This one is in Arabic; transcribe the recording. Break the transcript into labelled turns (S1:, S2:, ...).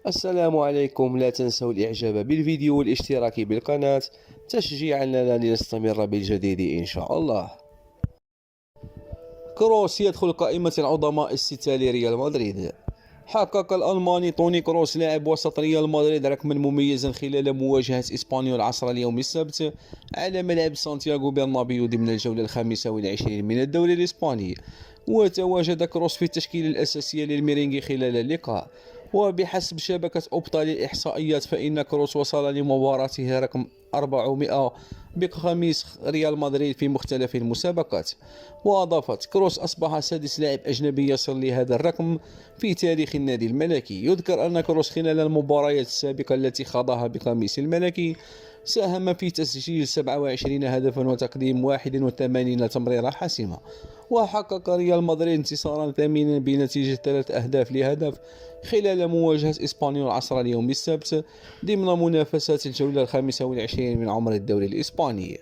S1: السلام عليكم. لا تنسوا الإعجاب بالفيديو والاشتراك بالقناة تشجيعا لنا لنستمر بالجديد إن شاء الله. كروس يدخل قائمة العظماء الستة لريال مدريد. حقق الألماني توني كروس لاعب وسط ريال مدريد رقما مميزا خلال مواجهة إسبانيول عصر اليوم السبت على ملعب سانتياغو برنابيو ضمن الجولة 25 من الدوري الإسباني. وتواجد كروس في التشكيلة الأساسية للميرينغي خلال اللقاء، وبحسب شبكة أبطال الإحصائيات فإن كروس وصل لمباراته رقم 400 بقميص ريال مدريد في مختلف المسابقات. وأضافت كروس أصبح سادس لاعب أجنبي يصل لهذا الرقم في تاريخ النادي الملكي. يذكر أن كروس خلال المباريات السابقة التي خاضها بقميص الملكي ساهم في تسجيل 27 هدفا وتقديم 81 تمريرة حاسمة. وحقق ريال مدريد انتصارا ثمينا بنتيجة 3 أهداف لهدف خلال مواجهة إسبانيول عصر اليوم السبت ضمن منافسات الجولة 25 من عمر الدوري الإسباني.